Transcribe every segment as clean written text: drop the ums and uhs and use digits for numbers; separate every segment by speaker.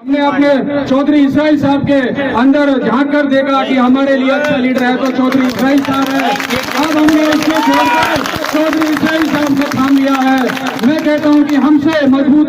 Speaker 1: हमने अपने चौधरी इसराइल साहब के अंदर झांक कर देखा कि हमारे लिए अच्छा लीडर है तो चौधरी इसराइल साहब है। अब हमने इसको छोड़कर चौधरी इसराइल साहब को थाम लिया है। मैं कहता हूं कि हमसे मजबूत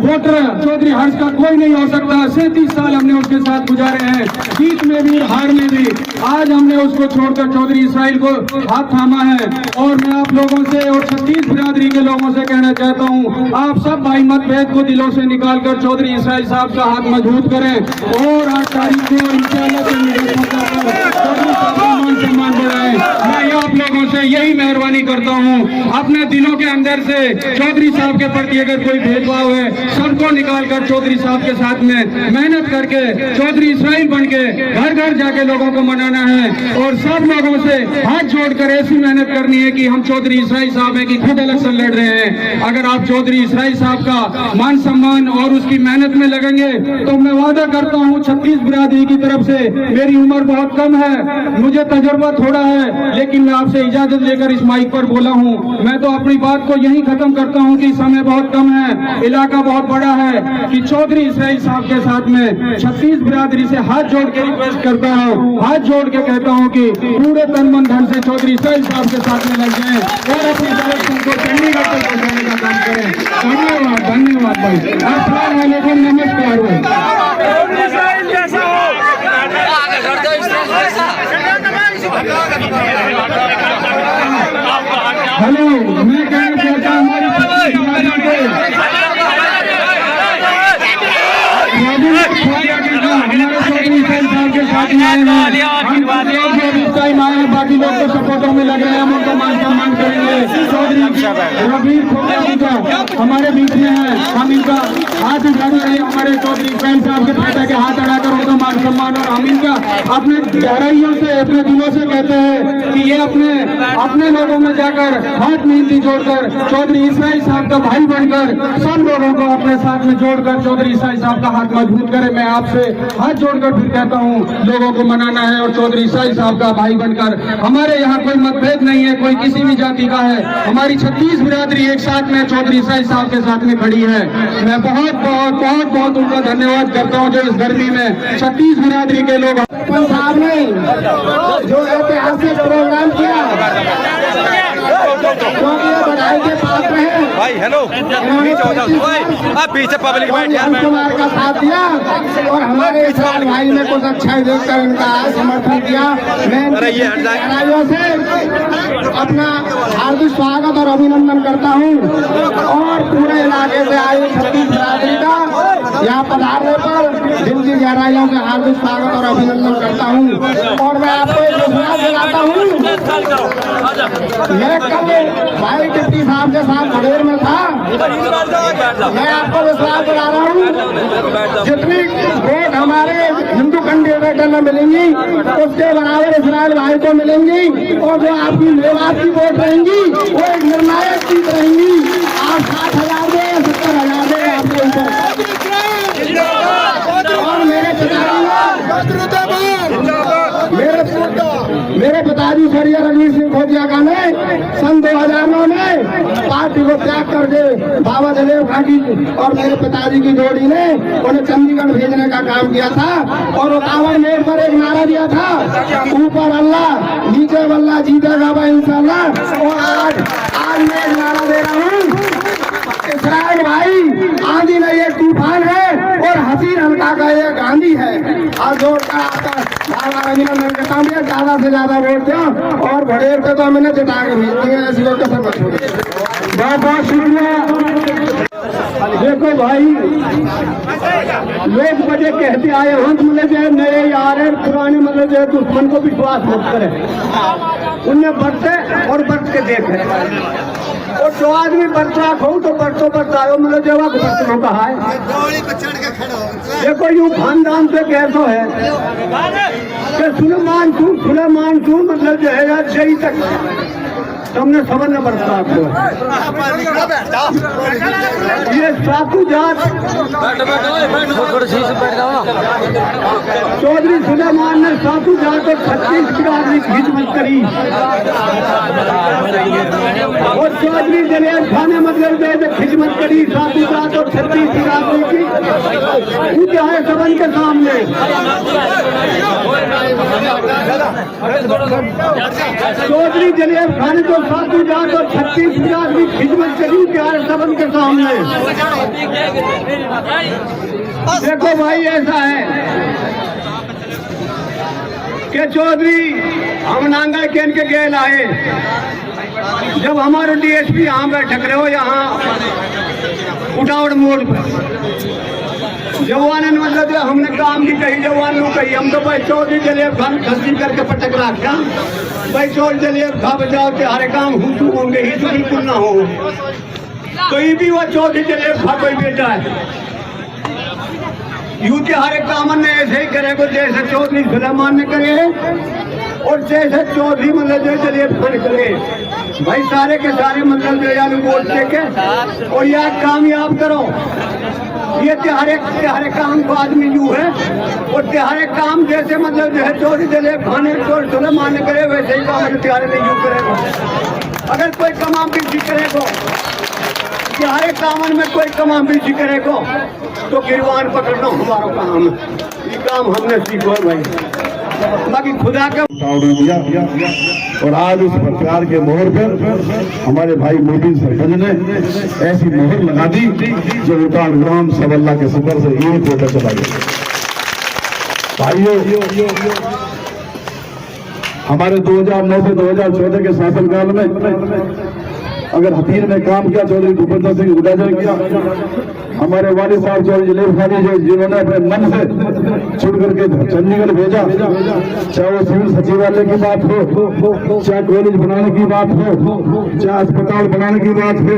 Speaker 1: वोटर चौधरी हर्ष का कोई नहीं हो सकता। 37 साल हमने उसके साथ गुजारे हैं, जीत में भी हार में भी। आज हमने उसको छोड़कर चौधरी इसराइल को हाथ थामा है। और मैं आप लोगों से और 36 बिरादरी के लोगों से कहना चाहता हूँ, आप सब भाई मतभेद को दिलों से निकालकर चौधरी इसराइल साहब का हाथ मजबूत करें और 8 तारीख को इंशाअल्लाह चौधरी साहब का मान सम्मान बढ़ाएं। मैं आप लोगों से यही मेहरबानी करता हूँ, अपने दिलों के अंदर से चौधरी साहब के प्रति अगर कोई भेदभाव है सबको निकाल कर चौधरी साहब के साथ में मेहनत करके चौधरी इसराइल बन के घर घर जाके लोगों को मनाना है। और सब लोगों से हाथ जोड़कर ऐसी मेहनत करनी है कि हम चौधरी इसराइल साहब है कि खुद इलेक्शन लड़ रहे हैं। अगर आप चौधरी इसराइल साहब का मान सम्मान और उसकी मेहनत में लगेंगे तो मैं वादा करता हूँ 36 बिरादरी की तरफ से, मेरी उम्र बहुत कम है, मुझे तजुर्बा थोड़ा है, लेकिन मैं आपसे इजाजत लेकर इस माइक पर बोला हूँ। मैं तो अपनी बात को यही खत्म करता हूँ कि समय बहुत कम है, इलाका बहुत बड़ा है, कि चौधरी इसराइल साहब के साथ में 36 बिरादरी से हाथ जोड़ के रिक्वेस्ट करता हूँ, हाथ जोड़ के कहता हूँ कि पूरे तन मन धन से चौधरी इसराइल साहब के साथ में लग जाएं और अपनी इलेक्शन को चंडीगढ़ तक पहुंचाने का काम करें। धन्यवाद, धन्यवाद भाई। अस्सलाम वालेकुम, नमस्कार भाई। हेलो, मैं कहना चाहता हूँ बाकी लोग तो सपोर्टों में लग रहे हैं, हम उनका मान सम्मान करेंगे। चौधरी रबीर खोखियानी का हमारे बीच में है, हम इनका हाथ उठा रहे हैं, हमारे चौधरी इसराइल साहब के बेटा के हाथ अड़ाकर उनका मान सम्मान। और हम इनका अपने गहराइयों से अपने दिलों से कहते हैं कि ये अपने लोगों में जाकर हाथ मेहनती जोड़कर चौधरी इसराइल साहब का भाई बनकर सब लोगों को अपने साथ में जोड़कर चौधरी इसराइल साहब का हाथ मजबूत करे। मैं आपसे हाथ जोड़कर फिर कहता हूँ, लोगों को मनाना है और चौधरी इसराइल साहब का भाई बनकर। हमारे यहाँ कोई मतभेद नहीं है, कोई किसी भी जाति का है, हमारी 36 बिरादरी एक साथ में चौधरी इसराइल साहब के साथ में खड़ी है। मैं बहुत बहुत बहुत बहुत उनका धन्यवाद करता हूँ जो इस गर्मी में 36 बिरादरी के लोग
Speaker 2: साहब ने जो ऐतिहासिक प्रोग्राम किया, बधाई के पात्र हैं
Speaker 3: भाई। हेलो, पीछे पब्लिक
Speaker 2: कुमार का साथ दिया और हमारे इसराइल भाई ने कुछ अच्छा देखकर इनका समर्थन किया। मैं से अपना हार्दिक स्वागत और अभिनंदन करता हूँ और पूरे इलाके से आए 36 बिरादरी का यहाँ पधारने पर दिल की गहराइयों से हार्दिक स्वागत और अभिनंदन करता हूँ। और मैं आपको एक विश्वास दिलाता हूँ, मैं कल भाई डिप्टी साहब के साथ खड़ेर में था, मैं आपको विश्वास दिला रहा हूँ जितनी वोट हमारे हिंदू कैंडिडेट में मिलेंगी उसके बराबर इसराइल भाई को मिलेंगी। और जो आपकी मेवात की वोट रहेंगी वो एक निर्णायक चीज रहेंगी। आप 60,000 दे 70,000 दे आपके ऊपर। और मेरे पिताजी स्वर्गीय रणवीर सिंह खोजिया ने सन 2009 में पार्टी को त्याग करके बाबा जलेब घाटी और मेरे पिताजी की जोड़ी ने उन्हें चंडीगढ़ भेजने का काम किया था। और उतावल मेट पर एक नारा दिया था, ऊपर अल्लाह नीचे वल्लाह जीतेगा भाई इंशाअल्लाह। और आज मैं एक नारा दे रहा हूँ, इसराइल भाई आंधी नहीं एक तूफान है और हसीन हल्का का ये गांधी है। और जोड़ कर आता अभिनंदन करता हूँ, ज्यादा से ज्यादा वोट दो और भड़ेर पे तो मैंने जिता के भेज दिया, ऐसी वोट कसर मत छोड़िए। बहुत बहुत शुक्रिया। देखो भाई, लोग मुझे कहते आए हम मतलब जो नए यार है पुराने मतलब जो दुश्मन को विश्वास मत करे, उन्हें बढ़ते और बढ़ के देखे। और जो आदमी बरसा हो तो बरसों बरसायो मतलब जो बच्चों का है। देखो यूँ खानदान से कैसो है कि सुले मानसून मतलब जो है सही तक तुमने समझ न बरता आपको। ये सातु जात चौधरी सुलेमान ने सातु जात और 36 की आदमी खिदमत करी और चौधरी जलेब खान ने मतलब जो खिदमत करी सातु जात और 36 की आदमी की, क्या है सबन के सामने। चौधरी जलेब खान जो सातु जात और 36 की आदमी खिदमत करी, क्या है सबन के सामने। देखो भाई ऐसा है कि चौधरी हम नांगल केन के गेल आए, जब हमारे डीएसपी यहाँ बैठक रहे हो यहाँ उठावड़ मोड़ पर, जवान मतलब जो हमने काम की कही जवान नु कही, हम तो भाई चौधरी जलेब खान खस्ती करके पटक रखा भाई चौधरी जलेब खा बजाओ के हरे काम हुचू होंगे ही तो बिल्कुल ना हो। तो ये भी वो चौधरी जलेब खा कोई बेटा है यू के हर एक काम ने ऐसे ही करे को जैसे चौधरी सुलेमान ने करे और जैसे चौधरी मतलब जो जलेब खान करे। भाई सारे के सारे मतलब जो यार वोट देके और यार कामयाब करो। ये त्योहारे काम को आदमी यू है और त्योहारे काम जैसे मतलब जो है चौधरी जलेब खान और सुलेमान ने करे वैसे ही काम त्योहारे नहीं यू करेगा। अगर कोई कमाम भी करेगा त्योहारे कामन में कोई कमाम भी करेगा तो गिरवान पकड़ना हमारा काम है। ये काम हमने सीखो भाई, बाकी खुदा का
Speaker 3: दिया। और आज उस प्रचार के मोहर पर हमारे भाई मोदी सरपंच ने ऐसी मोहर लगा दी जो उतार ग्राम सबल्ला के सफर से एक वोटर चला गया। भाइयों हमारे 2009 से 2014 के शासनकाल में अगर हथीर में काम किया चौधरी भूपेंद्र सिंह हुड्डा ने किया, हमारे वालिद साहब चौधरी जलेब खान जो जिन्होंने अपने मन से छुट करके चंडीगढ़ भेजा, चाहे वो सिविल सचिवालय की बात हो, चाहे कॉलेज बनाने की बात हो, चाहे अस्पताल बनाने की बात हो,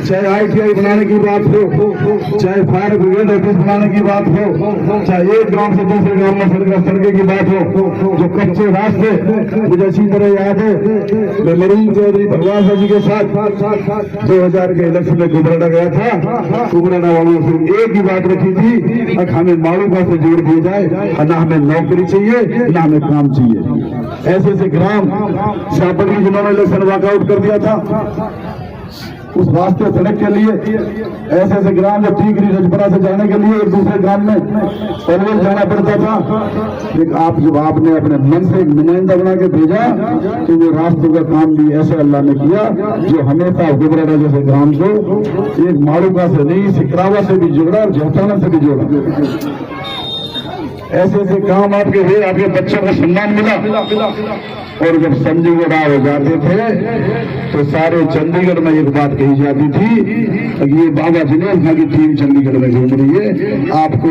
Speaker 3: चाहे ITI बनाने की बात हो, चाहे फायर ब्रिगेड ऑफिस बनाने की बात हो, चाहे एक गांव से दूसरे गांव में सड़कें की बात हो, जो कच्चे रास्ते मुझे अच्छी तरह याद है। मैं मरीन चौधरी भगवान जी के साथ 2000 के इलेक्शन में गुबराना गया था। गुबराना वालों से एक ही बात रखी थी, हमें मालूका से जोड़ दिया जाए, ना हमें नौकरी चाहिए ना हमें काम चाहिए। ऐसे ऐसे ग्राम शाहपुर में जिन्होंने इलेक्शन वॉकआउट कर दिया था उस वास्ते सड़क के लिए, ऐसे ऐसे ग्राम जो टीकरी रजपुरा से जाने के लिए एक दूसरे ग्राम में पलवल जाना पड़ता था। लेकिन आप जब आपने अपने मन से एक नुमाइंदा बना के भेजा तो वो रास्तों का काम भी ऐसे अल्लाह ने किया जो हमेशा गुबराना जैसे ग्राम को एक मारूका से नहीं सिकरावा से भी जोड़ा और जौटाना से भी जोड़ा। ऐसे ऐसे काम आपके हुए, आपके बच्चों को सम्मान मिला। और जब चंडीगढ़ हो जाते थे तो सारे चंडीगढ़ में एक बात कही जाती थी, ये बाबा जलेब खान की टीम चंडीगढ़ में घूम रही है। आपको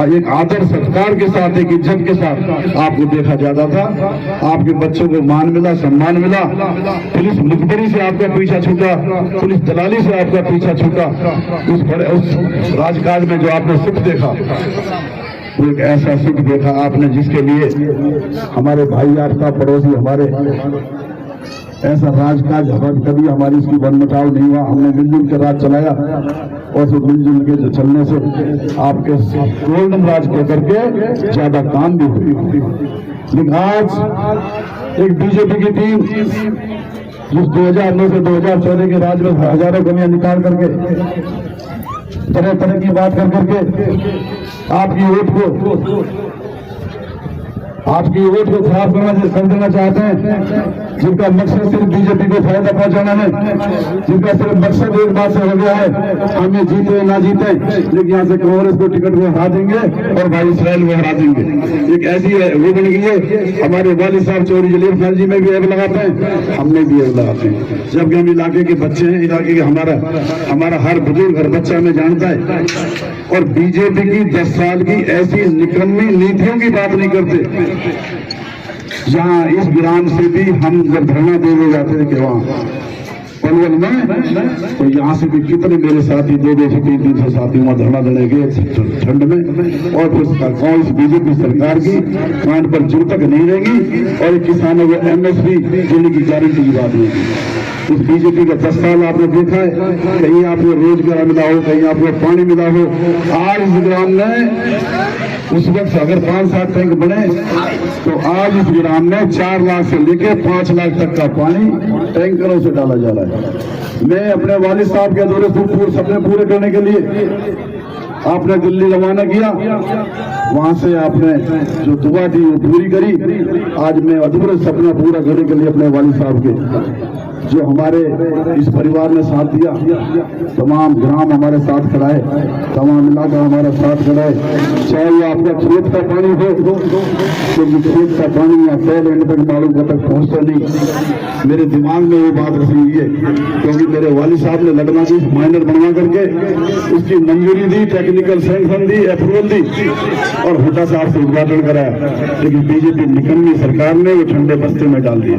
Speaker 3: एक आदर सत्कार के साथ, एक इज्जत के साथ आपको देखा जाता था। आपके बच्चों को मान मिला, सम्मान मिला। पुलिस मुखबरी से आपका पीछा छूटा, पुलिस दलाली से आपका पीछा छूटा। उस राजकाज में जो आपने सुख देखा वो एक ऐसा सुख देखा आपने जिसके लिए हमारे भाई आपका पड़ोसी हमारे ऐसा राजकाज कभी हमारी इसकी बनमटाव नहीं हुआ। हमने मिलजुल के राज चलाया और फिर मिलजुल के चलने से आपके गोल्डन राज के करके ज्यादा काम भी हुई। लेकिन आज एक बीजेपी की टीम जिस 2009 से 2014 के राज में हजारों कमियां निकाल करके तरह तरह की बात कर करके आपकी वोट को खराब कर देना चाहते हैं, जिनका मकसद सिर्फ बीजेपी को फायदा पहुंचाना है, जिनका सिर्फ मकसद एक बात से हो गया है हमें जीते ना जीते, लेकिन यहाँ से कांग्रेस को टिकट वो हरा देंगे और भाई इसराइल वो हरा देंगे। एक ऐसी वो बन गई है। हमारे वालिद साहब चौधरी जलेब खान जी में भी ऐब लगाते हैं, हमने भी ऐब लगाते हैं। जबकि हम इलाके के बच्चे हैं, इलाके के हमारा हर बुजुर्ग हर बच्चा हमें जानता है। और बीजेपी की 10 साल की ऐसी निकम्मी नीतियों की बात नहीं करते जहां इस ग्राम से भी हम जब धरना देने जाते थे कि वहां, और पलवल में, तो यहाँ से भी कितने मेरे साथी 2-2 से 3-3 से साथी वहाँ धरना देने गए ठंड में। और फिर इस बीजेपी सरकार की कान पर जब तक नहीं रहेगी और किसानों को MSP देने की गारंटी की बात नहीं। इस बीजेपी का 10 साल आपने देखा है, कहीं आपको रोजगार मिला हो, कहीं आपको पानी मिला हो। आज इस ग्राम में उस वक्त अगर 5-7 टैंक बने तो आज इस ग्राम में 4 लाख से लेकर 5 लाख तक का पानी टैंकरों से डाला जा रहा है। मैं अपने वालिद साहब के दौरे सपने पूरे करने के लिए आपने दिल्ली रवाना किया, वहां से आपने जो दुआ दी वो पूरी करी। आज मैं अधूरे सपना पूरा करने के लिए अपने वालिद साहब के जो हमारे इस परिवार ने साथ दिया, तमाम ग्राम हमारे साथ खड़ा है, तमाम इलाका हमारा साथ खड़ा है। चाहे वो आपका खेत का पानी हो, क्योंकि खेत का पानी या पहले एंड तक मालूम तक पहुंचता नहीं। मेरे दिमाग में वो बात रखी हुई है, क्योंकि मेरे वालिद साहब ने लखनऊ की माइनर बनवा करके उसकी मंजूरी दी, टेक्निकल सैंक्शन दी, अप्रूवल दी और हुड्डा साहब से उद्घाटन कराया। लेकिन बीजेपी निकम्मी सरकार ने वो ठंडे बस्ते में डाल दिया।